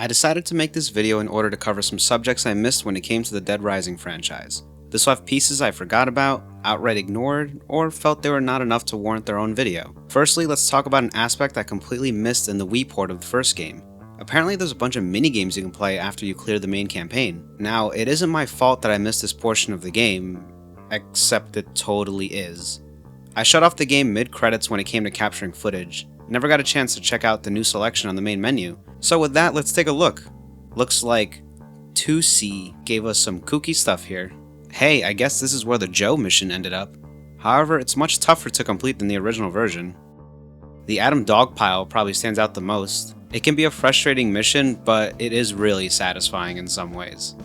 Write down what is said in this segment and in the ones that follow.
I decided to make this video in order to cover some subjects I missed when it came to the Dead Rising franchise. This will have pieces I forgot about, outright ignored, or felt they were not enough to warrant their own video. Firstly, let's talk about an aspect I completely missed in the Wii port of the first game. Apparently there's a bunch of minigames you can play after you clear the main campaign. Now, it isn't my fault that I missed this portion of the game, except it totally is. I shut off the game mid-credits when it came to capturing footage. Never got a chance to check out the new selection on the main menu. So with that, let's take a look. Looks like 2C gave us some kooky stuff here. Hey, I guess this is where the Joe mission ended up. However, it's much tougher to complete than the original version. The Atom Dogpile probably stands out the most. It can be a frustrating mission, but it is really satisfying in some ways.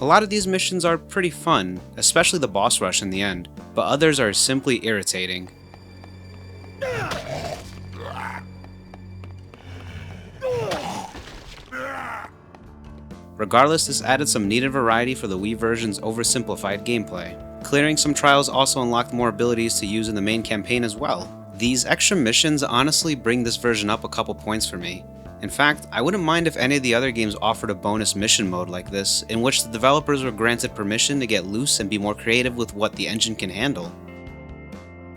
A lot of these missions are pretty fun, especially the boss rush in the end, but others are simply irritating. Regardless, this added some needed variety for the Wii version's oversimplified gameplay. Clearing some trials also unlocked more abilities to use in the main campaign as well. These extra missions honestly bring this version up a couple points for me. In fact, I wouldn't mind if any of the other games offered a bonus mission mode like this, in which the developers were granted permission to get loose and be more creative with what the engine can handle.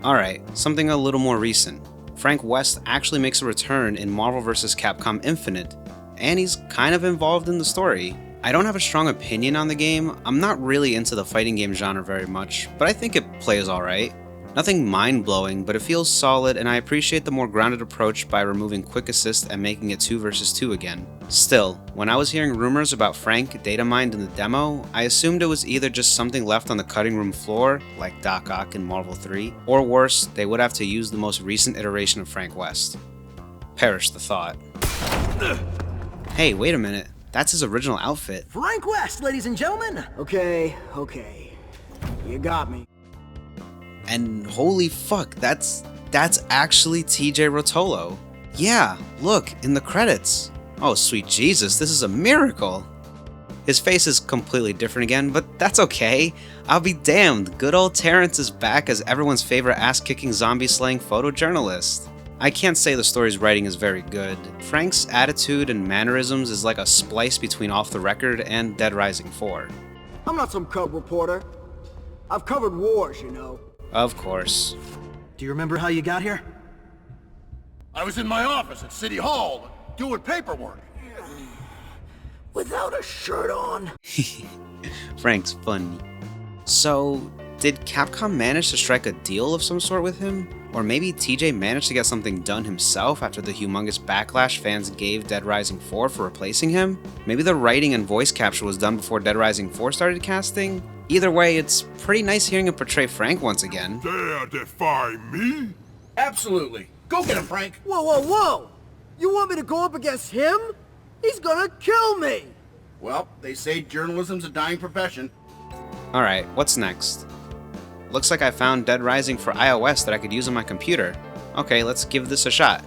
Alright, something a little more recent. Frank West actually makes a return in Marvel vs. Capcom Infinite, and he's kind of involved in the story. I don't have a strong opinion on the game. I'm not really into the fighting game genre very much, but I think it plays alright. Nothing mind-blowing, but it feels solid, and I appreciate the more grounded approach by removing quick assist and making it 2 versus 2 again. Still, when I was hearing rumors about Frank data mined in the demo, I assumed it was either just something left on the cutting room floor, like Doc Ock in Marvel 3, or worse, they would have to use the most recent iteration of Frank West. Perish the thought. Hey, wait a minute. That's his original outfit. Frank West, ladies and gentlemen! Okay. You got me. And holy fuck, that's actually TJ Rotolo. Yeah, look, in the credits. Oh sweet Jesus, this is a miracle. His face is completely different again, but that's okay. I'll be damned, good old Terrence is back as everyone's favorite ass-kicking zombie-slaying photojournalist. I can't say the story's writing is very good. Frank's attitude and mannerisms is like a splice between Off the Record and Dead Rising 4. I'm not some cub reporter. I've covered wars, you know. Of course. Do you remember how you got here? I was in my office at City Hall, doing paperwork. Without a shirt on? Frank's funny. So, did Capcom manage to strike a deal of some sort with him? Or maybe TJ managed to get something done himself after the humongous backlash fans gave Dead Rising 4 for replacing him? Maybe the writing and voice capture was done before Dead Rising 4 started casting? Either way, it's pretty nice hearing him portray Frank once again. Dare defy me? Absolutely. Go get him, Frank. Whoa! You want me to go up against him? He's gonna kill me! Well, they say journalism's a dying profession. Alright, what's next? Looks like I found Dead Rising for iOS that I could use on my computer. Okay, let's give this a shot.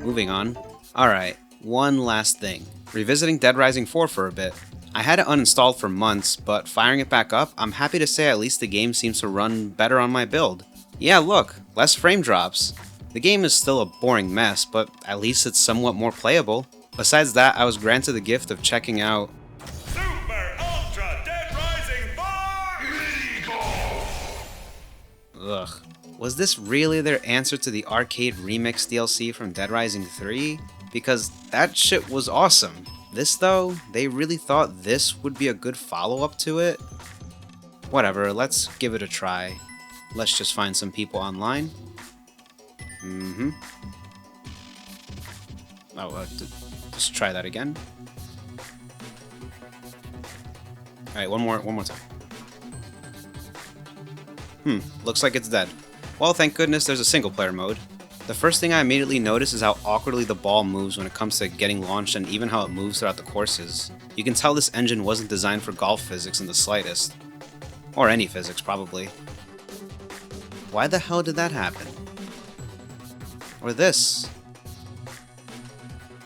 Moving on. Alright, one last thing. Revisiting Dead Rising 4 for a bit. I had it uninstalled for months, but firing it back up, I'm happy to say at least the game seems to run better on my build. Yeah, look, less frame drops. The game is still a boring mess, but at least it's somewhat more playable. Besides that, I was granted the gift of checking out Super Ultra Dead Rising 4! Ugh. Was this really their answer to the arcade remix DLC from Dead Rising 3? Because that shit was awesome. This though, they really thought this would be a good follow-up to it? Whatever, let's give it a try. Let's just find some people online. Just try that again. Alright, one more time. Looks like it's dead. Well, thank goodness there's a single-player mode. The first thing I immediately notice is how awkwardly the ball moves when it comes to getting launched and even how it moves throughout the courses. You can tell this engine wasn't designed for golf physics in the slightest. Or any physics, probably. Why the hell did that happen? Or this.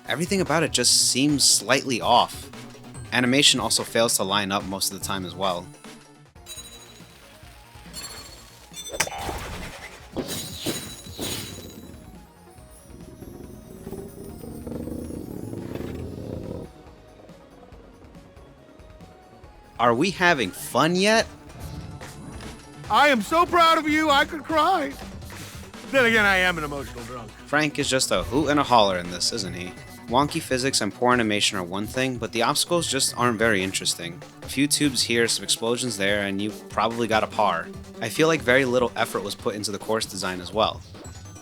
Everything about it just seems slightly off. Animation also fails to line up most of the time as well. Are we having fun yet? I am so proud of you, I could cry. Then again, I am an emotional drunk. Frank is just a hoot and a holler in this, isn't he? Wonky physics and poor animation are one thing, but the obstacles just aren't very interesting. A few tubes here, some explosions there, and you probably got a par. I feel like very little effort was put into the course design as well.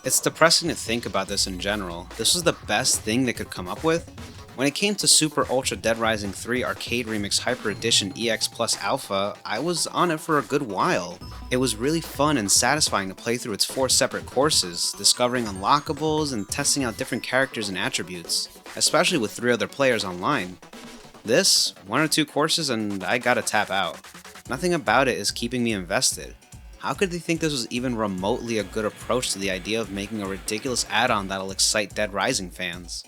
It's depressing to think about this in general. This was the best thing they could come up with? When it came to Super Ultra Dead Rising 3 Arcade Remix Hyper Edition EX Plus Alpha, I was on it for a good while. It was really fun and satisfying to play through its 4 separate courses, discovering unlockables and testing out different characters and attributes, especially with 3 other players online. This, 1 or 2 courses and I gotta tap out. Nothing about it is keeping me invested. How could they think this was even remotely a good approach to the idea of making a ridiculous add-on that'll excite Dead Rising fans?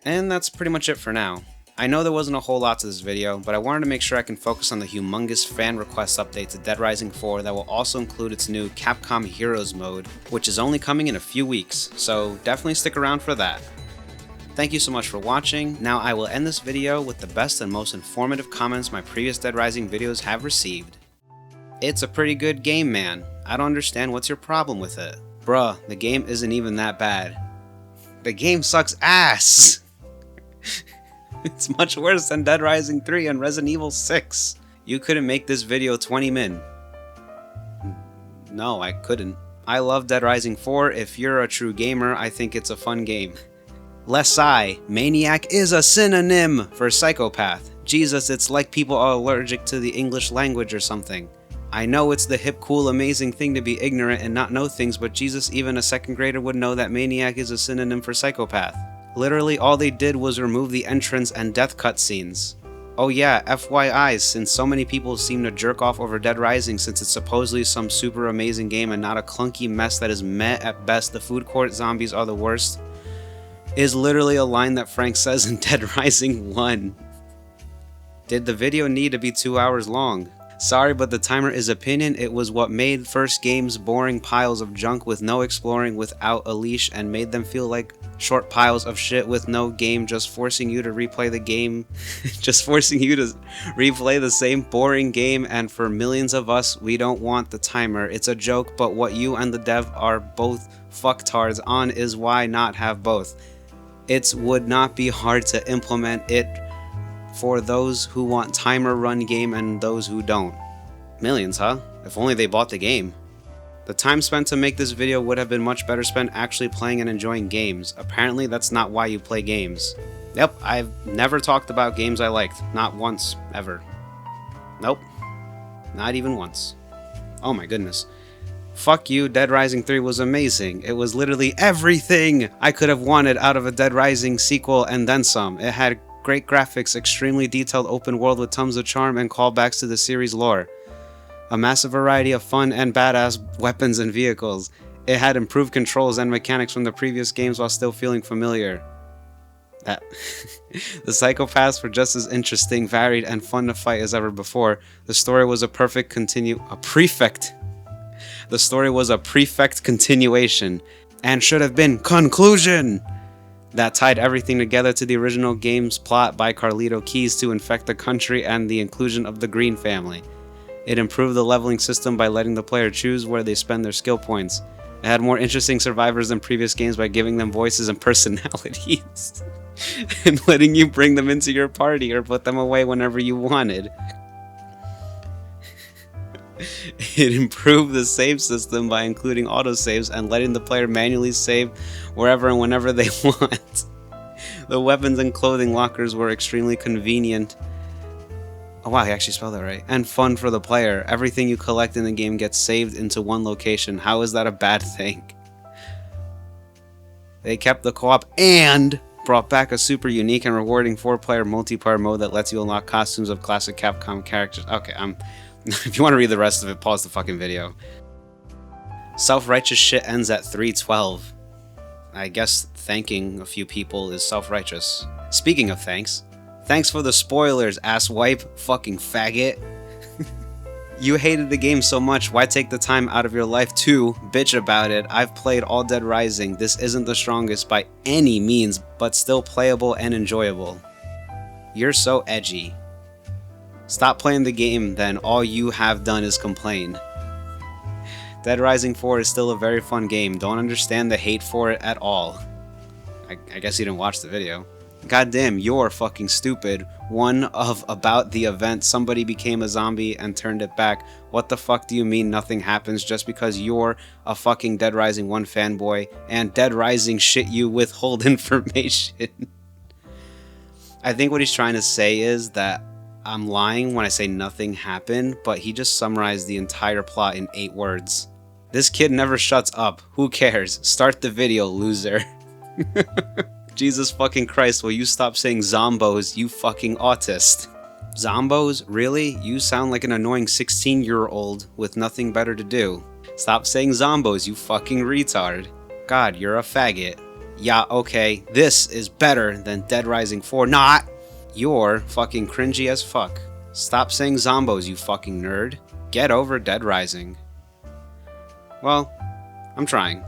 And that's pretty much it for now. I know there wasn't a whole lot to this video, but I wanted to make sure I can focus on the humongous fan request update to Dead Rising 4 that will also include its new Capcom Heroes mode, which is only coming in a few weeks, so definitely stick around for that. Thank you so much for watching. Now I will end this video with the best and most informative comments my previous Dead Rising videos have received. It's a pretty good game, man. I don't understand what's your problem with it. Bruh, the game isn't even that bad. The game sucks ass! It's much worse than Dead Rising 3 and Resident Evil 6. You couldn't make this video 20 min. No, I couldn't. I love Dead Rising 4. If you're a true gamer, I think it's a fun game. Less I. Maniac is a synonym for psychopath. Jesus, it's like people are allergic to the English language or something. I know it's the hip, cool, amazing thing to be ignorant and not know things, but Jesus, even a 2nd grader would know that maniac is a synonym for psychopath. Literally all they did was remove the entrance and death cutscenes. Oh yeah, FYI, since so many people seem to jerk off over Dead Rising since it's supposedly some super amazing game and not a clunky mess that is meh at best, the food court zombies are the worst, is literally a line that Frank says in Dead Rising 1. Did the video need to be 2 hours long? Sorry, but the timer is opinion. It was what made first games boring piles of junk with no exploring without a leash and made them feel like short piles of shit with no game, just forcing you to replay the game, just forcing you to replay the same boring game. And for millions of us, we don't want the timer. It's a joke, but what you and the dev are both fucktards on is why not have both. It would not be hard to implement it for those who want timer run game and those who don't. Millions, huh? If only they bought the game. The time spent to make this video would have been much better spent actually playing and enjoying games. Apparently that's not why you play games. Yep, I've never talked about games I liked. Not once, ever. Nope. Not even once. Oh my goodness. Fuck you, Dead Rising 3 was amazing. It was literally everything I could have wanted out of a Dead Rising sequel and then some. It had great graphics, extremely detailed open world with tons of charm and callbacks to the series lore. A massive variety of fun and badass weapons and vehicles. It had improved controls and mechanics from the previous games while still feeling familiar. The psychopaths were just as interesting, varied, and fun to fight as ever before. The story was a prefect continuation, and should have been conclusion that tied everything together to the original game's plot by Carlito Keys to infect the country and the inclusion of the Green family. It improved the leveling system by letting the player choose where they spend their skill points. It had more interesting survivors than previous games by giving them voices and personalities, and letting you bring them into your party or put them away whenever you wanted. It improved the save system by including autosaves and letting the player manually save wherever and whenever they want. The weapons and clothing lockers were extremely convenient. Oh wow, he actually spelled that right. And fun for the player. Everything you collect in the game gets saved into one location. How is that a bad thing? They kept the co-op and brought back a super unique and rewarding 4-player multiplayer mode that lets you unlock costumes of classic Capcom characters. Okay, if you want to read the rest of it, pause the fucking video. Self-righteous shit ends at 3:12. I guess thanking a few people is self-righteous. Speaking of thanks, Thanks for the spoilers, asswipe, fucking faggot. You hated the game so much, why take the time out of your life to bitch about it? I've played all Dead Rising. This isn't the strongest by any means, but still playable and enjoyable. You're so edgy. Stop playing the game then, all you have done is complain. Dead Rising 4 is still a very fun game. Don't understand the hate for it at all. I guess you didn't watch the video. Goddamn, you're fucking stupid. One of about the event, somebody became a zombie and turned it back. What the fuck do you mean nothing happens just because you're a fucking Dead Rising 1 fanboy and Dead Rising shit you withhold information? I think what he's trying to say is that I'm lying when I say nothing happened, but he just summarized the entire plot in 8 words. This kid never shuts up. Who cares? Start the video, loser. Jesus fucking Christ, will you stop saying zombos, you fucking autist? Zombos? Really? You sound like an annoying 16-year-old with nothing better to do. Stop saying zombos, you fucking retard. God, you're a faggot. Yeah, okay, this is better than Dead Rising 4. Not! You're fucking cringy as fuck. Stop saying zombos, you fucking nerd. Get over Dead Rising. Well, I'm trying.